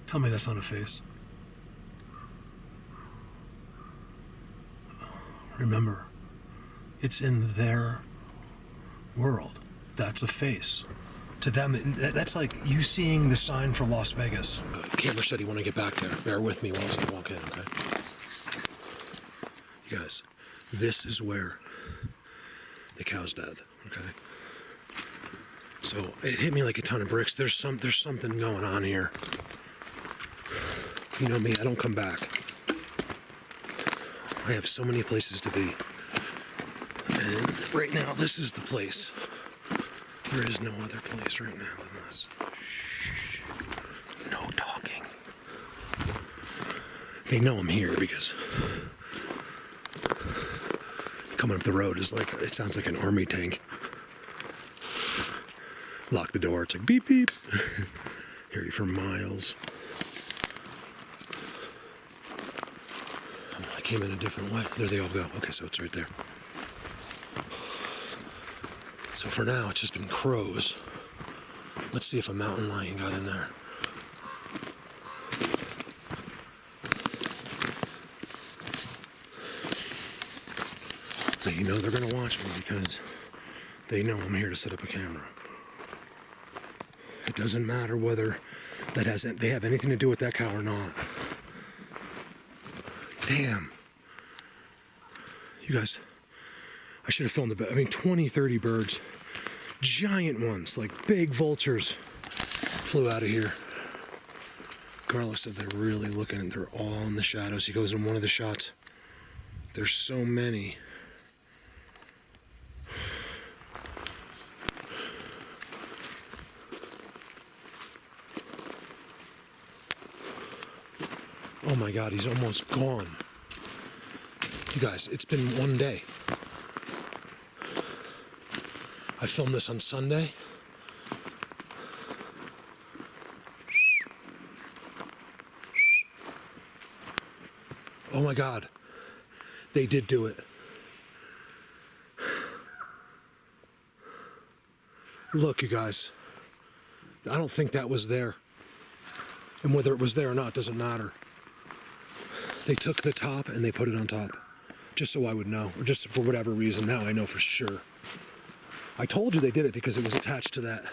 Tell me that's not a face. Remember, it's in their world. That's a face. To them, that's like you seeing the sign for Las Vegas. The camera said he wanted to get back there. Bear with me while I walk in, okay? You guys, this is where the cow's dead, okay? So it hit me like a ton of bricks. There's something going on here. You know me, I don't come back. I have so many places to be. And right now, this is the place. There is no other place right now than this. Shh. No talking. They know I'm here because coming up the road is like, it sounds like an army tank. Lock the door, it's like beep beep. Hear you for miles. Oh, I came in a different way. There they all go. Okay, so it's right there. So for now, it's just been crows. Let's see if a mountain lion got in there. They know they're gonna watch me because they know I'm here to set up a camera. It doesn't matter whether they have anything to do with that cow or not. Damn. You guys, I should have filmed it, but I mean 20, 30 birds. Giant ones, like big vultures, flew out of here. Carlos said they're really looking and they're all in the shadows. He goes in one of the shots. There's so many. Oh my God, he's almost gone. You guys, it's been one day. I filmed this on Sunday. Oh my God, they did do it. Look, you guys, I don't think that was there. And whether it was there or not doesn't matter. They took the top and they put it on top, just so I would know, or just for whatever reason. Now I know for sure. I told you they did it because it was attached to that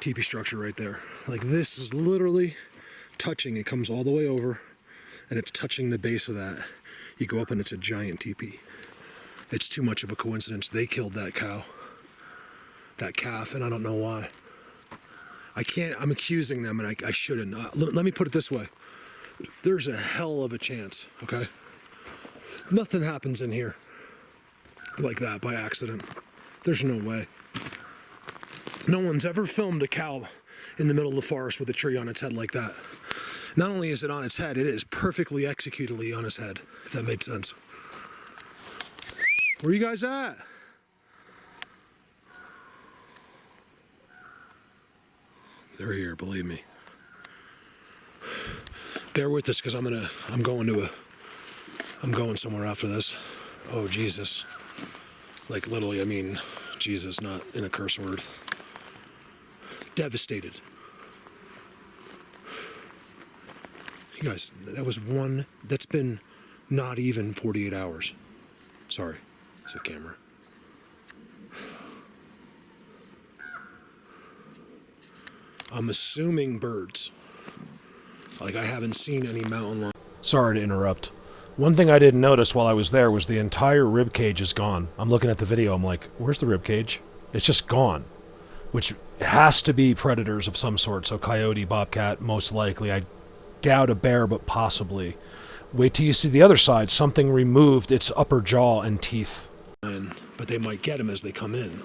teepee structure right there. Like this is literally touching, it comes all the way over and it's touching the base of that. You go up and it's a giant teepee. It's too much of a coincidence. They killed that cow, that calf, and I don't know why. I'm accusing them and I shouldn't. Let me put it this way. There's a hell of a chance, okay? Nothing happens in here like that by accident. There's no way. No one's ever filmed a cow in the middle of the forest with a tree on its head like that. Not only is it on its head, it is perfectly executedly on its head, if that made sense. Where are you guys at? They're here, believe me. Bear with us because I'm going somewhere after this. Oh, Jesus. Like literally, I mean, Jesus, not in a curse word. Devastated. You guys, that's been not even 48 hours. Sorry, it's the camera. I'm assuming birds. Like I haven't seen any mountain lions. Sorry to interrupt. One thing I didn't notice while I was there was the entire rib cage is gone. I'm looking at the video, I'm like, where's the rib cage? It's just gone. Which has to be predators of some sort, so coyote, bobcat, most likely. I doubt a bear, but possibly. Wait till you see the other side. Something removed its upper jaw and teeth. But they might get him as they come in.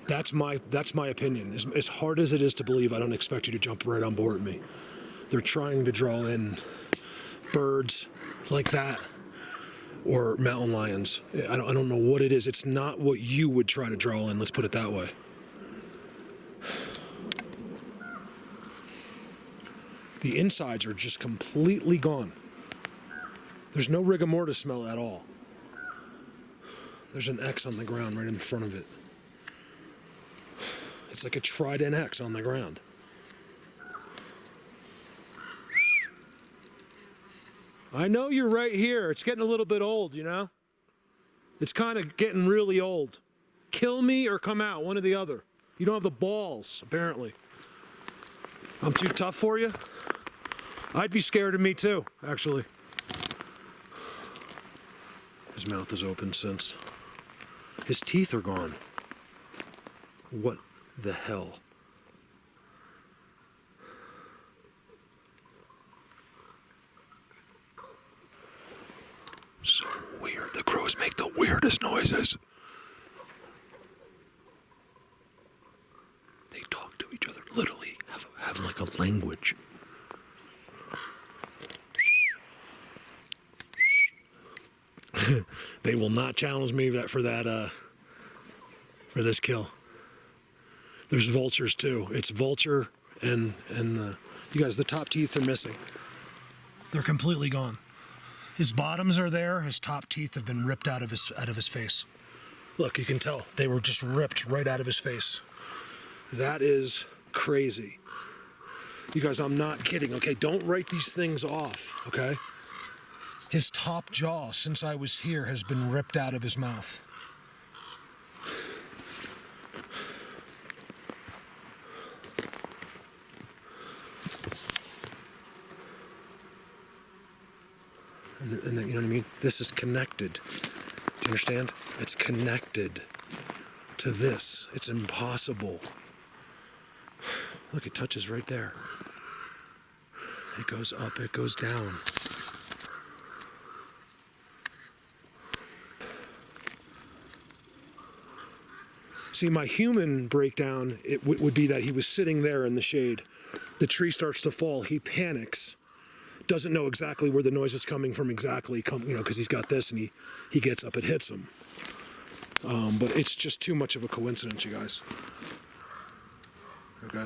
That's my opinion. As hard as it is to believe, I don't expect you to jump right on board me. They're trying to draw in birds like that or mountain lions. I don't know what it is. It's not what you would try to draw in, let's put it that way. The insides are just completely gone. There's no rigor mortis smell at all. There's an X on the ground right in front of it. It's like a trident X on the ground. I know you're right here. It's getting a little bit old, you know? It's kind of getting really old. Kill me or come out, one or the other. You don't have the balls, apparently. I'm too tough for you? I'd be scared of me too, actually. His mouth is open since. His teeth are gone. What the hell? So weird. The crows make the weirdest noises. They talk to each other, literally have like a language. They will not challenge me for this kill. There's vultures too. It's vulture and you guys, the top teeth are missing. They're completely gone. His bottoms are there. His top teeth have been ripped out of his face. Look, you can tell they were just ripped right out of his face. That is crazy. You guys, I'm not kidding. Okay, don't write these things off. Okay. His top jaw, since I was here, has been ripped out of his mouth. And then, you know what I mean? This is connected. Do you understand? It's connected to this. It's impossible. Look, it touches right there. It goes up, it goes down. See, my human breakdown, it would be that he was sitting there in the shade. The tree starts to fall. He panics. Doesn't know exactly where the noise is coming from exactly, you know, because he's got this and he gets up, it hits him. But it's just too much of a coincidence, you guys. Okay?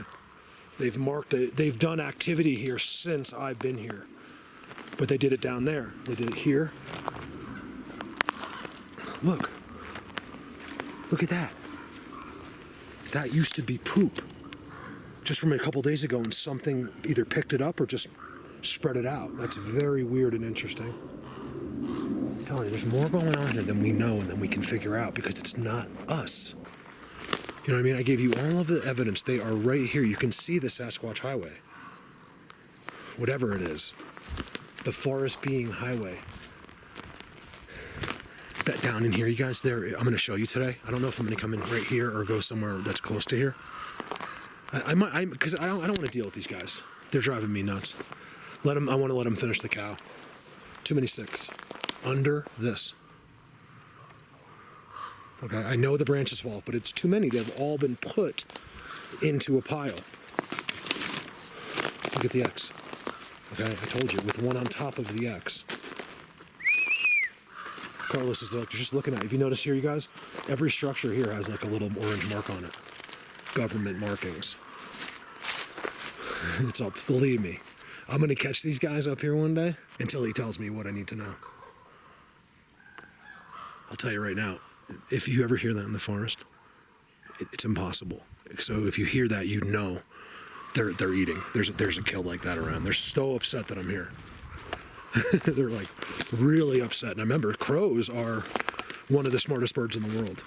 They've marked it. They've done activity here since I've been here. But they did it down there. They did it here. Look. Look at that. That used to be poop. Just from a couple days ago, and something either picked it up or just spread it out. That's very weird and interesting. I'm telling you, there's more going on here than we know and than we can figure out because it's not us. You know what I mean? I gave you all of the evidence. They are right here. You can see the Sasquatch Highway. Whatever it is. The forest being highway. That down in here, you guys, there, I'm going to show you today. I don't know if I'm going to come in right here or go somewhere that's close to here. I might, because I don't want to deal with these guys. They're driving me nuts. I want to let them finish the cow. Too many sticks. Under this. Okay, I know the branches fall, but it's too many. They've all been put into a pile. Look at the X. Okay, I told you, with one on top of the X. Carlos is like, just looking at it. If you notice here, you guys, every structure here has like a little orange mark on it. Government markings. It's all, believe me. I'm going to catch these guys up here one day until he tells me what I need to know. I'll tell you right now, if you ever hear that in the forest, it's impossible. So if you hear that, you know they're eating. There's a kill like that around. They're so upset that I'm here. They're like really upset. And I remember crows are one of the smartest birds in the world.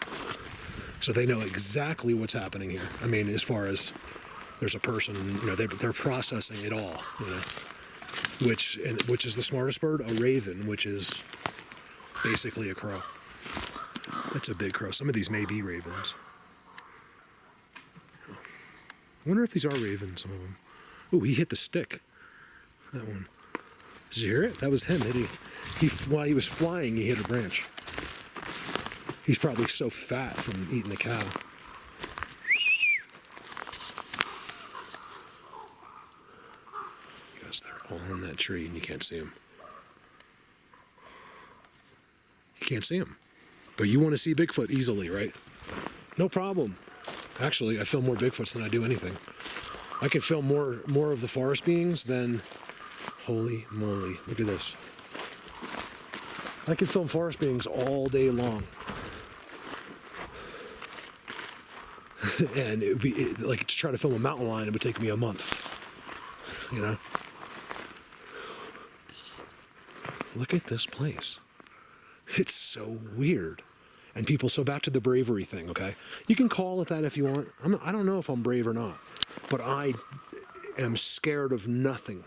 So they know exactly what's happening here. I mean, as far as there's a person, you know, they're processing it all, you know. Which is the smartest bird? A raven, which is basically a crow. That's a big crow. Some of these may be ravens. I wonder if these are ravens, some of them. Ooh, he hit the stick. That one. Did you hear it? That was him hitting. While he was flying, he hit a branch. He's probably so fat from eating the cow. Because they're all in that tree and you can't see them. You can't see them. But you want to see Bigfoot easily, right? No problem. Actually, I film more Bigfoots than I do anything. I can film more of the forest beings than... Holy moly, look at this. I can film forest beings all day long. And it would be like to try to film a mountain lion, it would take me a month. You know? Look at this place. It's so weird. And people, so back to the bravery thing, okay? You can call it that if you want. I don't know if I'm brave or not, but I am scared of nothing.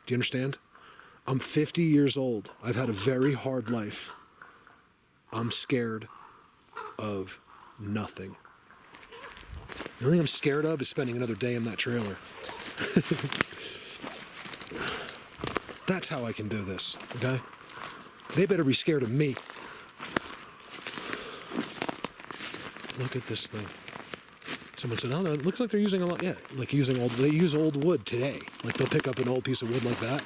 Do you understand? I'm 50 years old. I've had a very hard life. I'm scared of nothing. The only thing I'm scared of is spending another day in that trailer. That's how I can do this, okay? They better be scared of me. Look at this thing. Someone said, oh, it looks like they're using a lot, yeah, like they use old wood today. Like they'll pick up an old piece of wood like that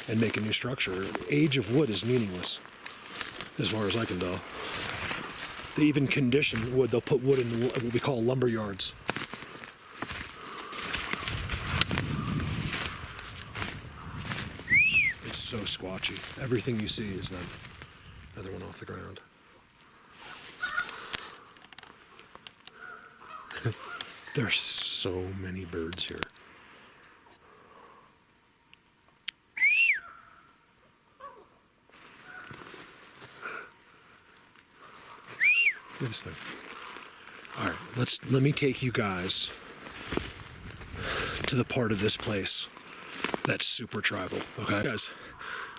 and make a new structure. Age of wood is meaningless, as far as I can tell. They even condition wood. They'll put wood in what we call lumber yards. It's so squatchy. Everything you see is them. Another one off the ground. There's so many birds here. Look at this thing. All right, let me take you guys to the part of this place that's super tribal. Okay, guys.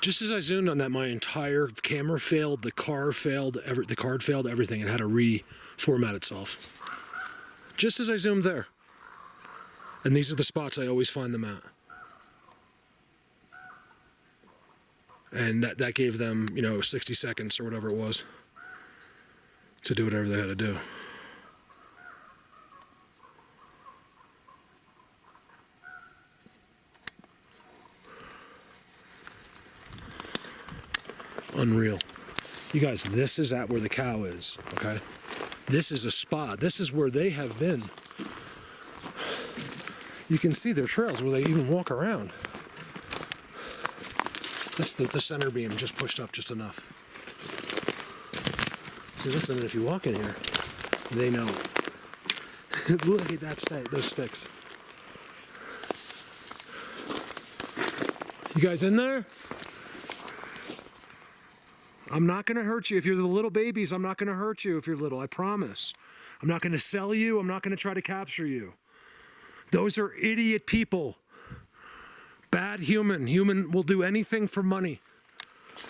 Just as I zoomed on that, my entire camera failed. The card failed. Everything. It had to reformat itself. Just as I zoomed there. And these are the spots I always find them at. And that gave them, 60 seconds or whatever it was to do whatever they had to do. Unreal. You guys, this is at where the cow is, okay? This is a spot. This is where they have been. You can see their trails where they even walk around. That's the center beam just pushed up just enough. See, listen, if you walk in here, they know. Look at that, those sticks. You guys in there? I'm not going to hurt you. If you're the little babies, I'm not going to hurt you if you're little, I promise. I'm not going to sell you. I'm not going to try to capture you. Those are idiot people. Bad human. Human will do anything for money.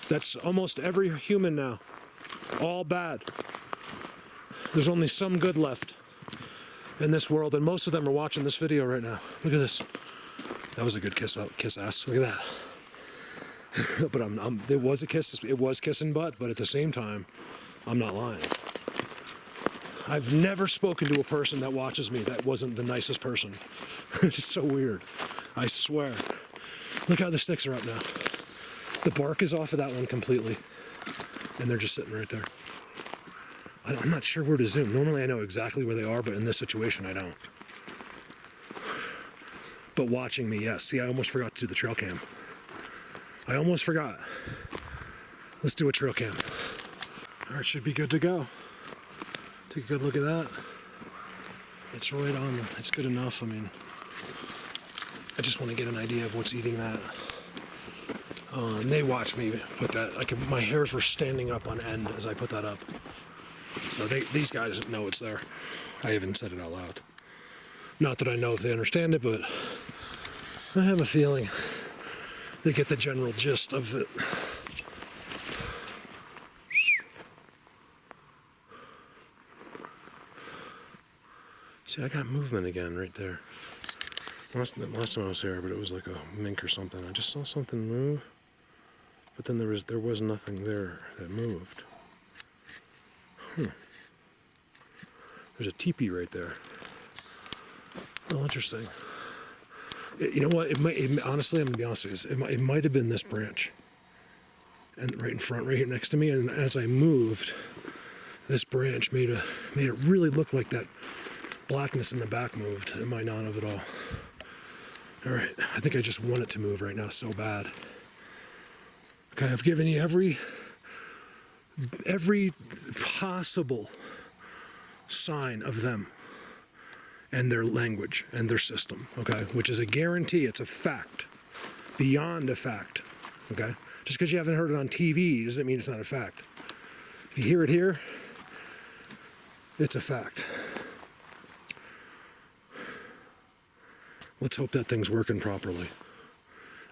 That's almost every human now. All bad. There's only some good left in this world, and most of them are watching this video right now. Look at this. That was a good kiss ass. Look at that. But it was a kiss. It was kissing butt. But at the same time, I'm not lying. I've never spoken to a person that watches me that wasn't the nicest person. It's so weird. I swear. Look how the sticks are up now. The bark is off of that one completely, and they're just sitting right there. I'm not sure where to zoom. Normally I know exactly where they are, but in this situation I don't. But watching me, yes. See, I almost forgot to do the trail cam. I almost forgot. Let's do a trail cam. All right, should be good to go. Take a good look at that. It's right on. It's good enough. I mean, I just want to get an idea of what's eating that. And they watched me put that. My hairs were standing up on end as I put that up. So these guys know it's there. I even said it out loud. Not that I know if they understand it, but I have a feeling they get the general gist of it. See, I got movement again right there. Last time I was here, but it was like a mink or something. I just saw something move, but then there was nothing there that moved. There's a teepee right there. Oh, interesting. You know what? Honestly, I'm gonna be honest with you. It might have been this branch, and right in front, right here next to me. And as I moved, this branch made it really look like that blackness in the back moved. It might not have at all. All right, I think I just want it to move right now so bad. Okay, I've given you every possible sign of them and their language and their system, okay? Which is a guarantee, it's a fact, beyond a fact, okay? Just because you haven't heard it on TV doesn't mean it's not a fact. If you hear it here, it's a fact. Let's hope that thing's working properly.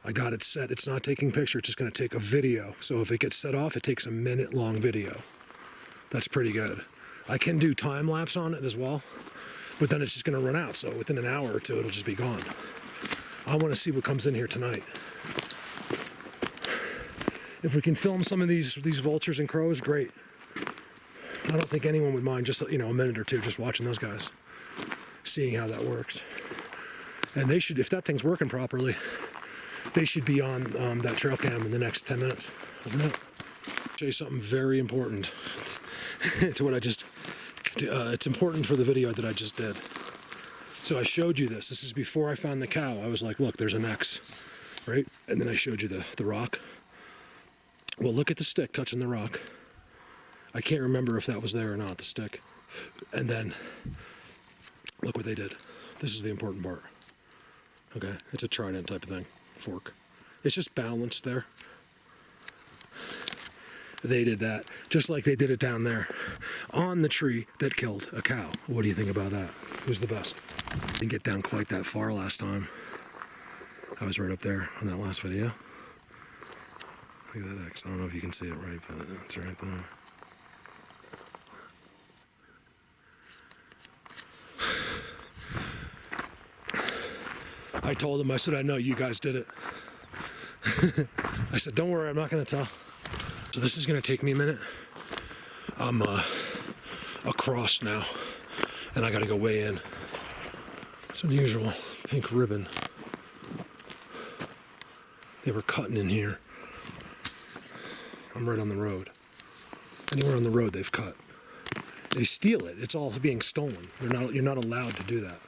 I got it set. It's not taking picture. It's just going to take a video. So if it gets set off, it takes a minute-long video. That's pretty good. I can do time lapse on it as well, but then it's just going to run out. So within an hour or two, it'll just be gone. I want to see what comes in here tonight. If we can film some of these vultures and crows, great. I don't think anyone would mind just, you know, a minute or two just watching those guys, seeing how that works. And they should, if that thing's working properly, they should be on that trail cam in the next 10 minutes. I'll show you something very important to what I just, it's important for the video that I just did. So I showed you this. This is before I found the cow. I was like, look, there's an X, right? And then I showed you the rock. Well, look at the stick touching the rock. I can't remember if that was there or not, the stick. And then, look what they did. This is the important part. Okay, it's a trident type of thing, fork. It's just balanced there. They did that, just like they did it down there on the tree that killed a cow. What do you think about that? Who's the best? Didn't get down quite that far last time. I was right up there on that last video. Look at that X. I don't know if you can see it right, but it's right there. I told him, I said, I know you guys did it. I said, don't worry, I'm not going to tell. So this is going to take me a minute. I'm across now, and I got to go way in. It's unusual. Pink ribbon. They were cutting in here. I'm right on the road. Anywhere on the road, they've cut. They steal it. It's all being stolen. You're not allowed to do that.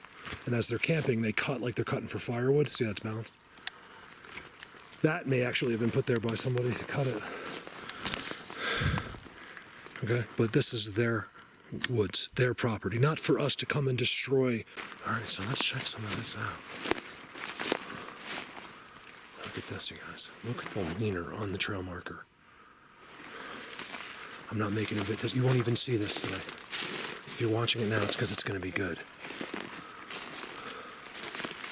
And as they're camping, they cut like they're cutting for firewood. See, that's balanced. That may actually have been put there by somebody to cut it. Okay, but this is their woods, their property, not for us to come and destroy. All right, so let's check some of this out. Look at this, you guys. Look at the wiener on the trail marker. I'm not making a bit. You won't even see this today. If you're watching it now, it's because it's going to be good.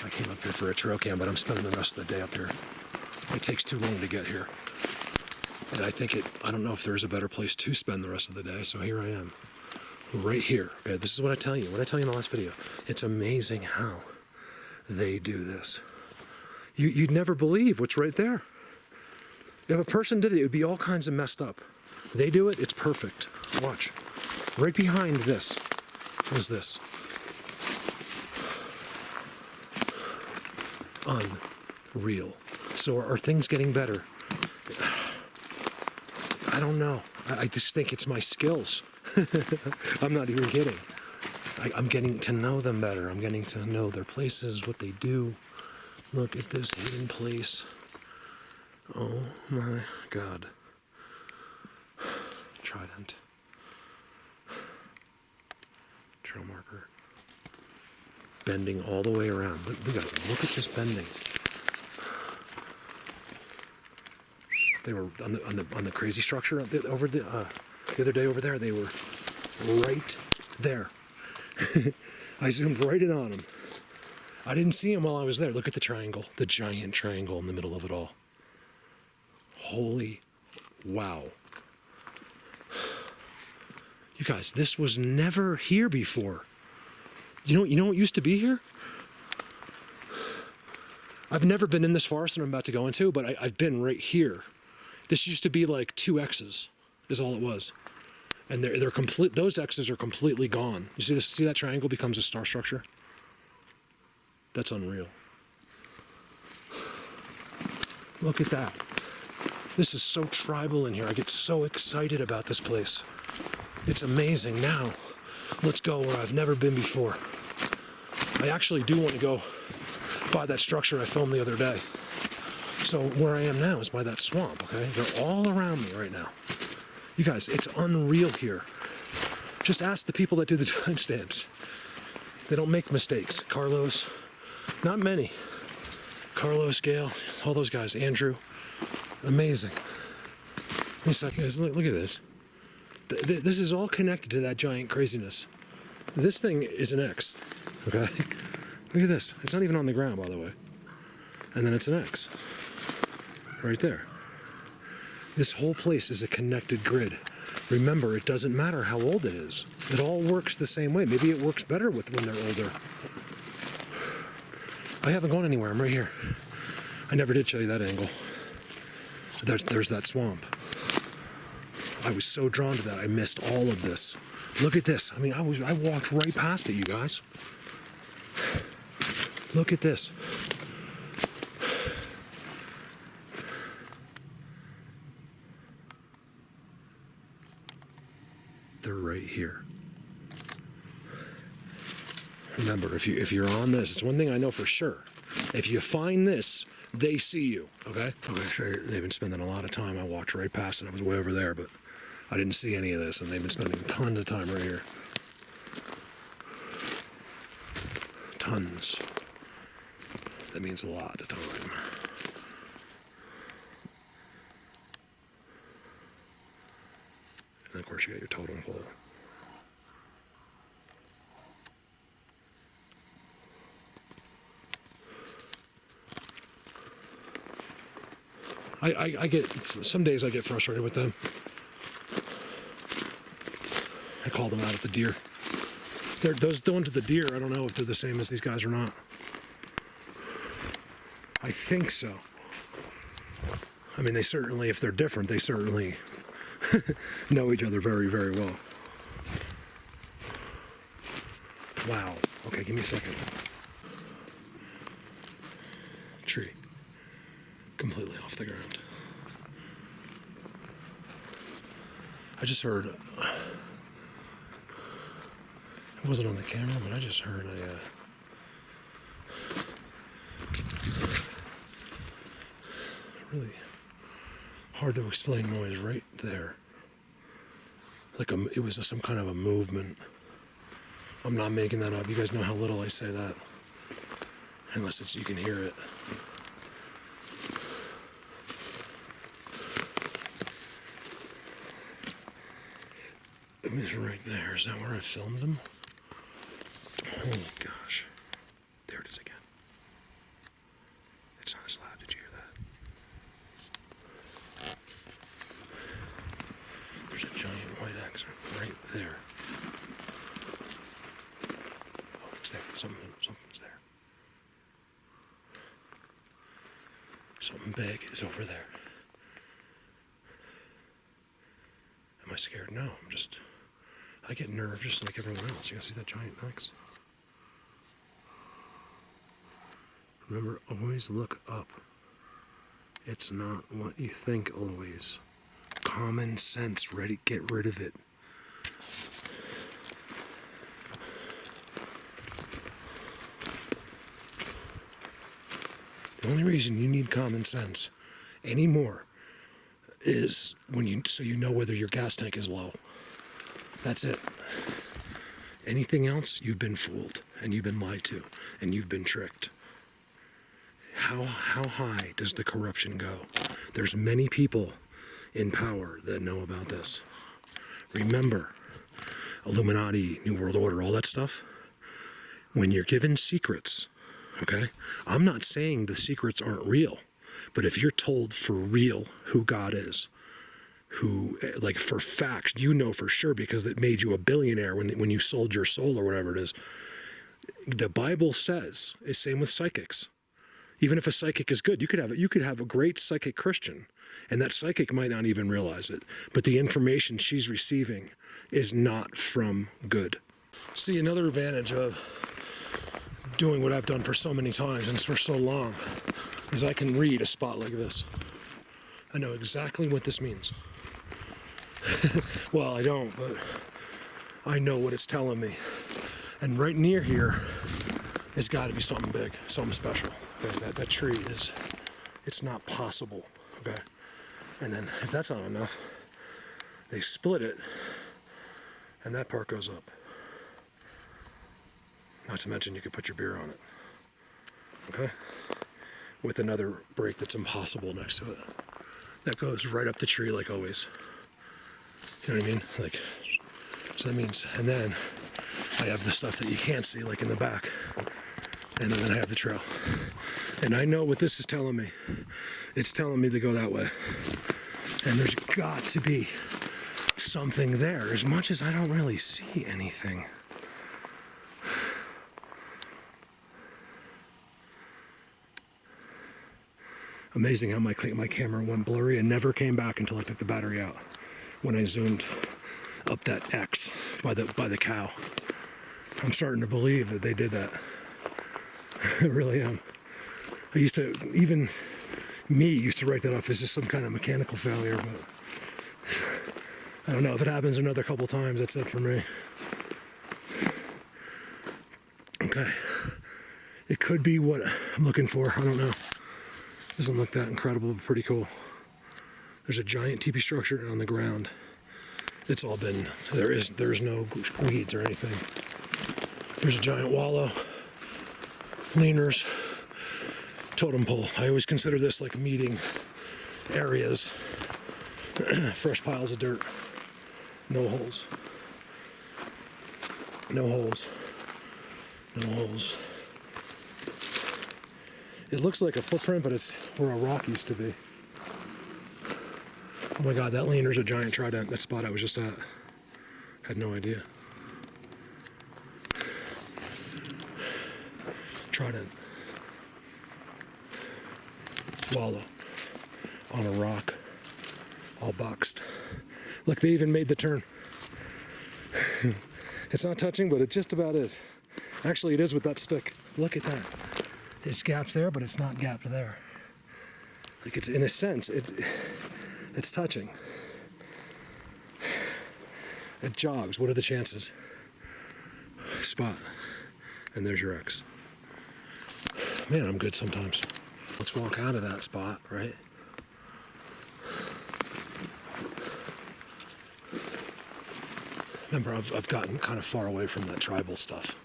I came up here for a trail cam, but I'm spending the rest of the day up here. It takes too long to get here. And I don't know if there's a better place to spend the rest of the day, so here I am. Right here. Okay, this is what I tell you. What I tell you in the last video. It's amazing how they do this. You'd never believe what's right there. If a person did it, it would be all kinds of messed up. They do it, it's perfect. Watch. Right behind this is this. Unreal. So are things getting better? I don't know. I just think it's my skills. I'm not even kidding. I'm getting to know them better. I'm getting to know their places, what they do. Look at this hidden place. Oh my God. Trident. Trail marker. Bending all the way around. Look, guys, look at this bending. They were on the crazy structure over the other day over there. They were right there. I zoomed right in on them. I didn't see them while I was there. Look at the triangle, the giant triangle in the middle of it all. Holy wow. You guys, this was never here before. You know what used to be here? I've never been in this forest that I'm about to go into, but I've been right here. This used to be like 2 X's, is all it was. And they're complete. Those X's are completely gone. You see this? See that triangle becomes a star structure? That's unreal. Look at that. This is so tribal in here. I get so excited about this place. It's amazing. Now, let's go where I've never been before. I actually do want to go by that structure I filmed the other day. So where I am now is by that swamp, okay? They're all around me right now. You guys, it's unreal here. Just ask the people that do the timestamps. They don't make mistakes. Carlos, not many. Carlos, Gail, all those guys, Andrew. Amazing. Let me second, guys. Look at this. This is all connected to that giant craziness. This thing is an X. Okay? Look at this. It's not even on the ground, by the way. And then it's an X. Right there. This whole place is a connected grid. Remember, it doesn't matter how old it is. It all works the same way. Maybe it works better when they're older. I haven't gone anywhere. I'm right here. I never did show you that angle. There's that swamp. I was so drawn to that. I missed all of this. Look at this. I mean, I walked right past it, you guys. Look at this. They're right here. Remember, if you're on this, it's one thing I know for sure. If you find this, they see you, okay? I'm gonna show you, they've been spending a lot of time. I walked right past it. I was way over there, but I didn't see any of this, and they've been spending tons of time right here. Tons. That means a lot of time. And of course you got your totem pole. I get, some days I get frustrated with them. I call them out at the deer. Those ones at the deer, I don't know if they're the same as these guys or not. I think so. I mean, they certainly, if they're different, they certainly know each other very, very well. Wow. Okay, give me a second. Tree. Completely off the ground. I just heard, it wasn't on the camera, but I just heard a really hard to explain noise right there. Like it was some kind of a movement. I'm not making that up. You guys know how little I say that. Unless you can hear it. It was right there. Is that where I filmed them? Holy gosh. There it is again. It's not as loud. Did you hear that? There's a giant white X right there. Oh, it's there. Something's there. Something big is over there. Am I scared? No, I get nerves just like everyone else. You guys see that giant X? Remember, always look up. It's not what you think always. Common sense, get rid of it. The only reason you need common sense anymore is so you know whether your gas tank is low. That's it. Anything else, you've been fooled, and you've been lied to, and you've been tricked. How high does the corruption go? There's many people in power that know about this. Remember, Illuminati, New World Order, all that stuff. When you're given secrets, okay? I'm not saying the secrets aren't real, but if you're told for real who God is, who, like for fact, you know for sure because it made you a billionaire when you sold your soul or whatever it is. The Bible says, it's same with psychics. Even if a psychic is good, you could have a great psychic Christian, and that psychic might not even realize it, but the information she's receiving is not from good. See, another advantage of doing what I've done for so many times and for so long is I can read a spot like this. I know exactly what this means. Well, I don't, but I know what it's telling me. And right near here has got to be something big, something special. Okay? That tree it's not possible. Okay. And then if that's not enough, they split it, and that part goes up. Not to mention you could put your beer on it. Okay? With another break that's impossible next to it. that goes right up the tree like always. You know what I mean? Like, so that means, and then I have the stuff that you can't see, like in the back. And then I have the trail. And I know what this is telling me. It's telling me to go that way. And there's got to be something there, as much as I don't really see anything. Amazing how my camera went blurry and never came back until I took the battery out. When I zoomed up that X by the cow. I'm starting to believe that they did that. I really am. I used to, even me used to write that off as just some kind of mechanical failure, but I don't know, if it happens another couple times, that's it for me. Okay. It could be what I'm looking for, I don't know. Doesn't look that incredible, but pretty cool. There's a giant teepee structure on the ground. It's all been, there is no weeds or anything. There's a giant wallow, leaners, totem pole. I always consider this like meeting areas. Fresh piles of dirt. No holes. No holes. No holes. It looks like a footprint, but it's where a rock used to be. Oh my God, that leaner's a giant trident. That spot I was just at. Had no idea. Trident. Wallow. On a rock. All boxed. Look, they even made the turn. It's not touching, but it just about is. Actually, it is with that stick. Look at that. It's gapped there, but it's not gapped there. Like, it's, in a sense, it's touching. It jogs. What are the chances? Spot. And there's your X. Man, I'm good sometimes. Let's walk out of that spot, right? Remember, I've gotten kind of far away from that tribal stuff.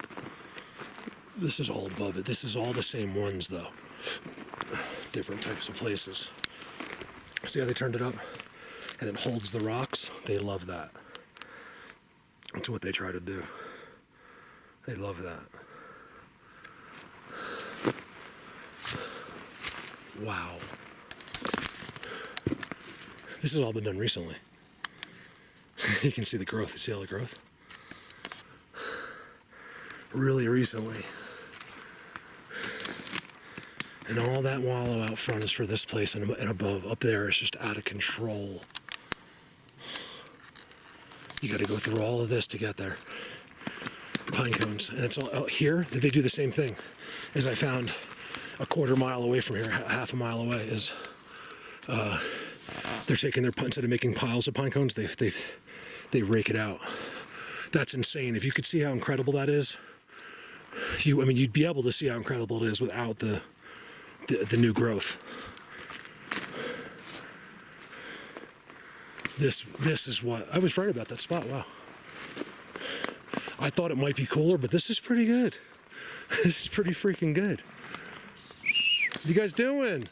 This is all above it. This is all the same ones, though. Different types of places. See how they turned it up? And it holds the rocks. They love that. That's what they try to do. They love that. Wow. This has all been done recently. You can see the growth. You see all the growth? Really recently. And all that wallow out front is for this place, and above, up there is just out of control. You got to go through all of this to get there. Pine cones, and it's all out here. They do the same thing. As I found a quarter mile away from here, half a mile away, is they're taking their, instead of making piles of pine cones, they rake it out. That's insane. If you could see how incredible that is, you'd be able to see how incredible it is without the new growth. This is what I was right about that spot. Wow. I thought it might be cooler, but this is pretty good. This is pretty freaking good. What you guys doing?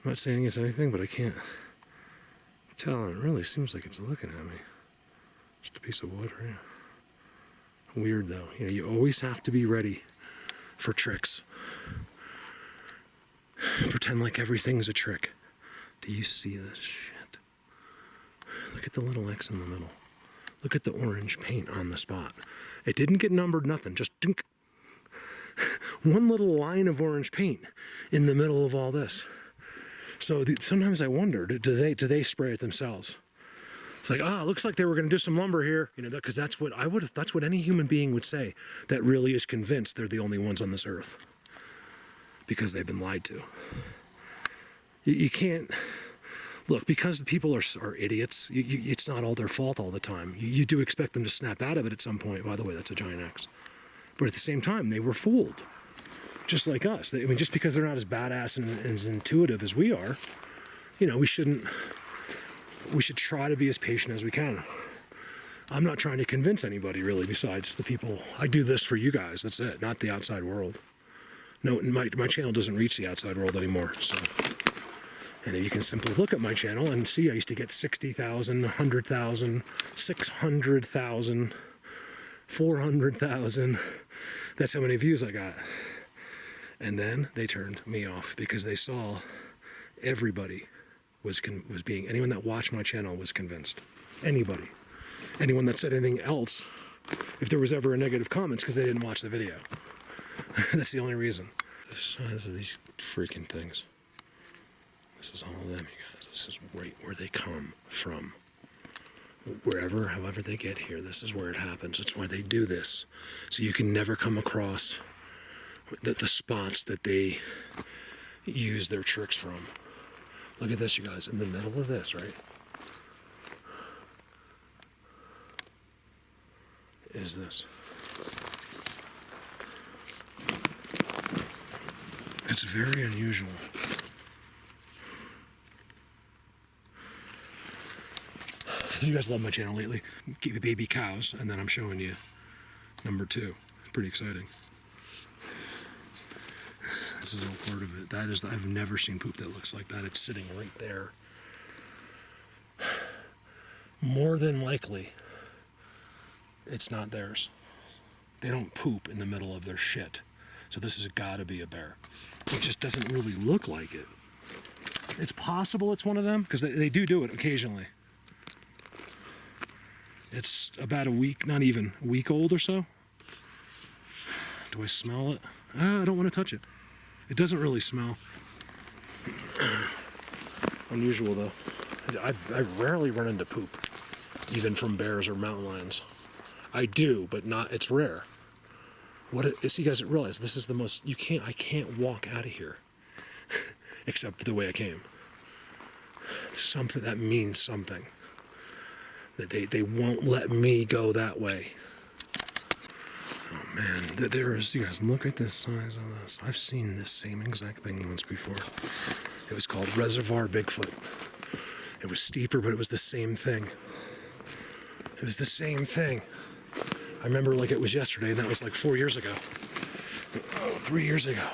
I'm not saying it's anything, but I can't tell. It really seems like it's looking at me. Just a piece of wood, right? Weird though. You always have to be ready for tricks. Pretend like everything's a trick. Do you see this shit? Look at the little X in the middle. Look at the orange paint on the spot. It didn't get numbered, nothing. Just dunk. One little line of orange paint in the middle of all this. So sometimes I wonder, do they spray it themselves? It's like, it looks like they were going to do some lumber here, because that's what that's what any human being would say that really is convinced they're the only ones on this earth, because they've been lied to. You can't look, because the people are idiots. It's not all their fault all the time. You do expect them to snap out of it at some point. By the way, that's a giant X. But at the same time, they were fooled. just like us. I mean, just because they're not as badass and as intuitive as we are, you know, we should try to be as patient as we can. I'm not trying to convince anybody really besides the people. I do this for you guys, that's it, not the outside world. No, my channel doesn't reach the outside world anymore, so. And you can simply look at my channel and see I used to get 60,000, 100,000, 600,000, 400,000. That's how many views I got. And then they turned me off because they saw everybody was being, anyone that watched my channel was convinced. Anybody. Anyone that said anything else, if there was ever a negative comments, because they didn't watch the video. That's the only reason. The size of these freaking things. This is all of them, you guys. This is right where they come from. Wherever, however they get here, this is where it happens. That's why they do this. So you can never come across the spots that they use their tricks from. Look at this, you guys. In the middle of this, right? Is this. It's very unusual. You guys love my channel lately. Keep baby cows, and then I'm showing you number 2. Pretty exciting. This is all part of it. That is, I've never seen poop that looks like that. It's sitting right there. More than likely, it's not theirs. They don't poop in the middle of their shit. So this has got to be a bear. It just doesn't really look like it. It's possible it's one of them, because they do it occasionally. It's about a week, not even, a week old or so. Do I smell it? I don't want to touch it. It doesn't really smell. Unusual though. I rarely run into poop, even from bears or mountain lions. I do, but not, it's rare. So you guys realize this is the most, I can't walk out of here except the way I came. Something that means something. That they won't let me go that way. Oh man, there is, you guys look at this size of this. I've seen this same exact thing once before. It was called Reservoir Bigfoot. It was steeper, but it was the same thing. It was the same thing. I remember like it was yesterday, and that was like 4 years ago. 3 years ago.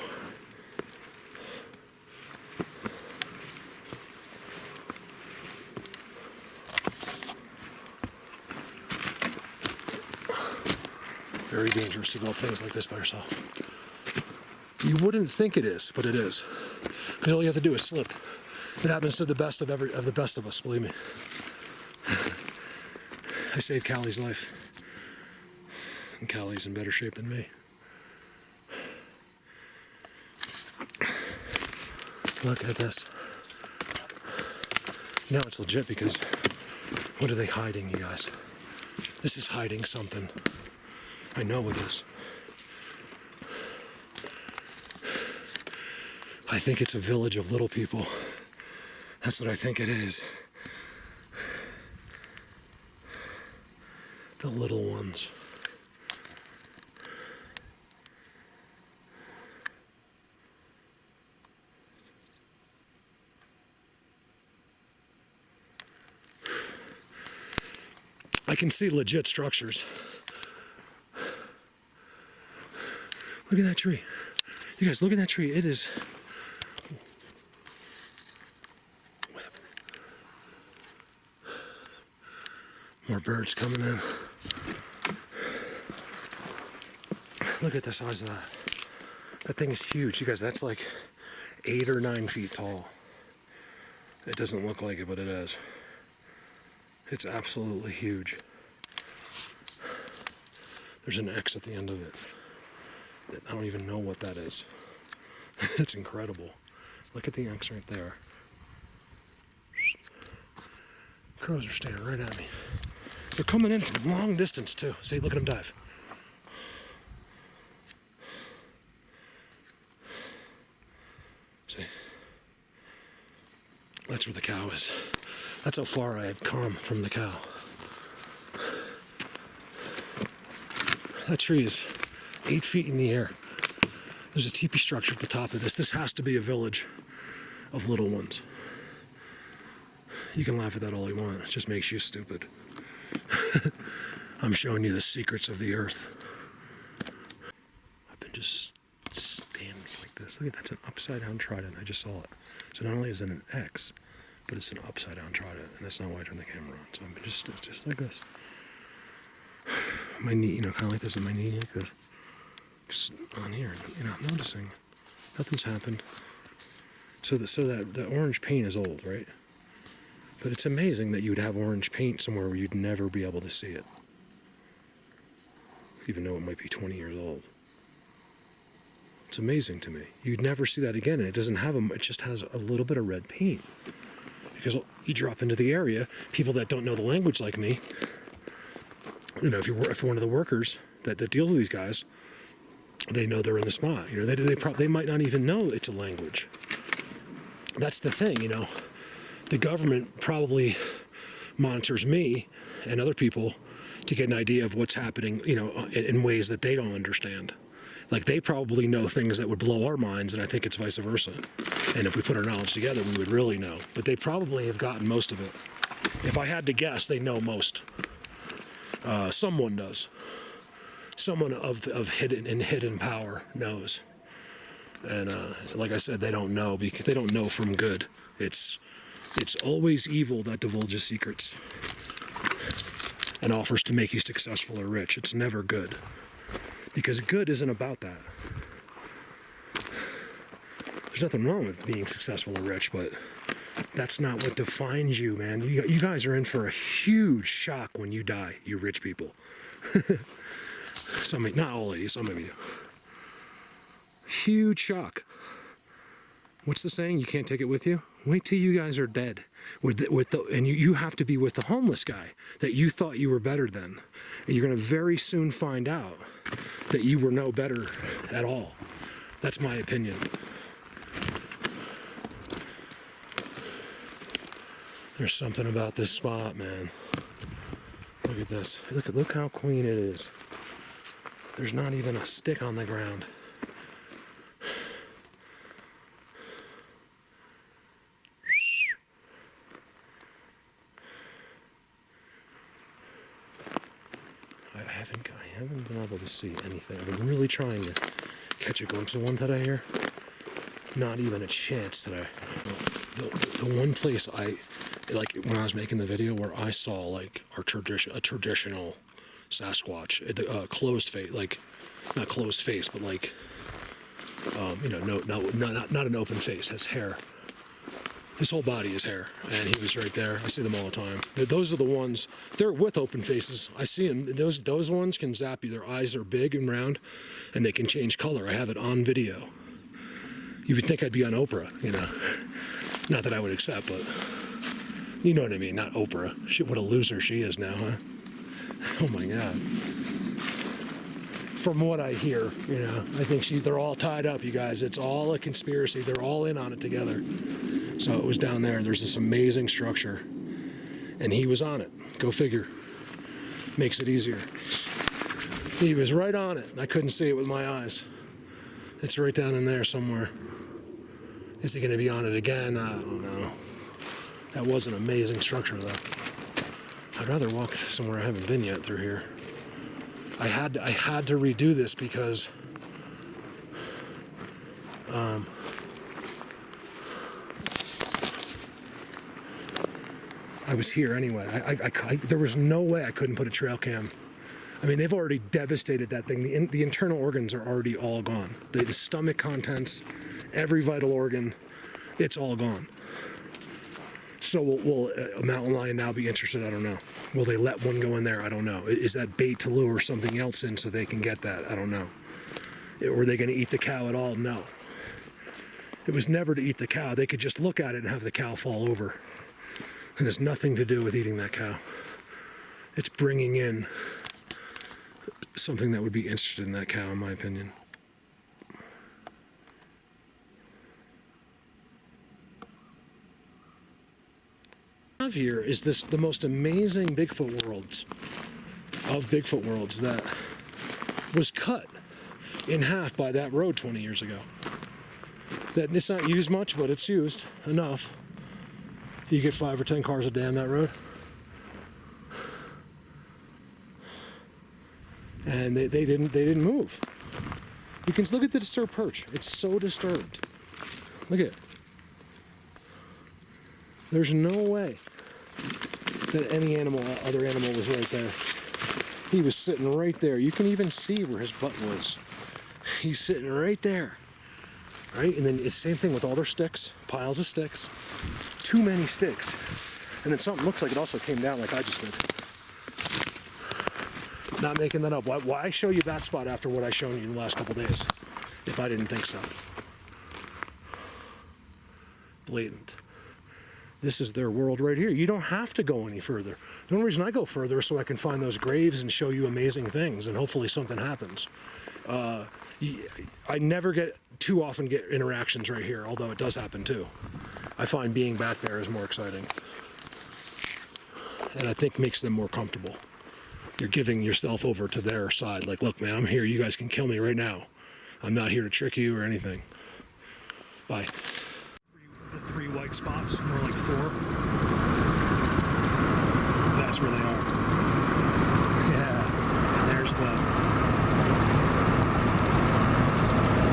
Very dangerous to go up things like this by yourself. You wouldn't think it is, but it is. Because all you have to do is slip. It happens to the best of the best of us, believe me. I saved Callie's life. And Callie's in better shape than me. Look at this. Now it's legit because what are they hiding, you guys? This is hiding something. I know it is. I think it's a village of little people. That's what I think it is. The little ones. I can see legit structures. Look at that tree. You guys, look at that tree. It is... More birds coming in. Look at the size of that. That thing is huge. You guys, that's like 8 or 9 feet tall. It doesn't look like it, but it is. It's absolutely huge. There's an X at the end of it. I don't even know what that is. It's incredible. Look at the X right there. Crows are staring right at me. They're coming in from long distance too. See, look at them dive. See? That's where the cow is. That's how far I have come from the cow. That tree is 8 feet in the air. There's a teepee structure at the top of this. This has to be a village of little ones. You can laugh at that all you want. It just makes you stupid. I'm showing you the secrets of the earth. I've been just standing like this. Look at that's an upside down trident. I just saw it. So not only is it an X, but it's an upside down trident, and that's not why I turned the camera on. So I'm just like this. My knee, kind of like this, and my knee like this. Just on here, I'm noticing nothing's happened. So that orange paint is old, right? But it's amazing that you would have orange paint somewhere where you'd never be able to see it, even though it might be 20 years old. It's amazing to me. You'd never see that again, and it doesn't have it just has a little bit of red paint. Because you drop into the area, people that don't know the language like me, if you're one of the workers that deals with these guys, they know they're in the spot. They might not even know it's a language. That's the thing, The government probably monitors me and other people to get an idea of what's happening, in ways that they don't understand. Like, they probably know things that would blow our minds, and I think it's vice versa. And if we put our knowledge together, we would really know. But they probably have gotten most of it. If I had to guess, they know most. Someone does. Someone of hidden power knows. And like I said, they don't know because they don't know from good. It's always evil that divulges secrets and offers to make you successful or rich. It's never good. Because good isn't about that. There's nothing wrong with being successful or rich, but that's not what defines you, man. You guys are in for a huge shock when you die, you rich people. Not all of you, some of you. Huge shock. What's the saying? You can't take it with you? Wait till you guys are dead. And you have to be with the homeless guy that you thought you were better than. And you're going to very soon find out that you were no better at all. That's my opinion. There's something about this spot, man. Look at this. Look how clean it is. There's not even a stick on the ground. I haven't been able to see anything. I've been really trying to catch a glimpse of one today here. Not even a chance today. The one place when I was making the video where I saw a traditional Sasquatch, closed face, not closed face, but not an open face, has hair. His whole body is hair, and he was right there. I see them all the time. Those are the ones, they're with open faces. I see them. Those ones can zap you. Their eyes are big and round, and they can change color. I have it on video. You would think I'd be on Oprah, Not that I would accept, but you know what I mean, not Oprah. What a loser she is now, huh? Oh my God. From what I hear, I think they're all tied up, you guys. It's all a conspiracy. They're all in on it together. So it was down there, and there's this amazing structure, and he was on it. Go figure. Makes it easier. He was right on it. I couldn't see it with my eyes. It's right down in there somewhere. Is he going to be on it again? I don't know. That was an amazing structure, though. I'd rather walk somewhere I haven't been yet through here. I had to redo this because I was here anyway. There was no way I couldn't put a trail cam. I mean, they've already devastated that thing. The internal organs are already all gone. The stomach contents, every vital organ, it's all gone. So will a mountain lion now be interested? I don't know. Will they let one go in there? I don't know. Is that bait to lure something else in so they can get that? I don't know. Were they going to eat the cow at all? No. It was never to eat the cow. They could just look at it and have the cow fall over. And it's nothing to do with eating that cow. It's bringing in something that would be interested in that cow, in my opinion. Here is the most amazing Bigfoot worlds that was cut in half by that road 20 years ago. That it's not used much, but it's used enough. You get 5 or 10 cars a day on that road. And they didn't move. You can look at the disturbed perch. It's so disturbed. Look at it. There's no way that any other animal was right there. He was sitting right there. You can even see where his butt was. He's sitting right there. Right? And then it's the same thing with all their sticks, piles of sticks. Too many sticks. And then something looks like it also came down like I just did. Not making that up. Why show you that spot after what I've shown you in the last couple days? If I didn't think so. Blatant. This is their world right here. You don't have to go any further. The only reason I go further is so I can find those graves and show you amazing things, and hopefully something happens. I never too often get interactions right here, although it does happen too. I find being back there is more exciting. And I think makes them more comfortable. You're giving yourself over to their side. Like, look, man, I'm here. You guys can kill me right now. I'm not here to trick you or anything. Bye. The 3 white spots, more like 4. That's where they are. Yeah. And there's the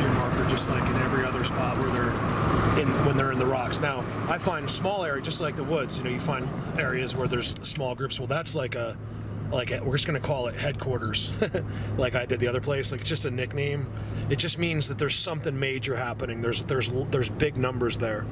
deer marker, just like in every other spot where when they're in the rocks. Now, I find small area, just like the woods. You know, you find areas where there's small groups. Well, that's like we're just gonna call it headquarters, like I did the other place. Like, it's just a nickname. It just means that there's something major happening. There's big numbers there.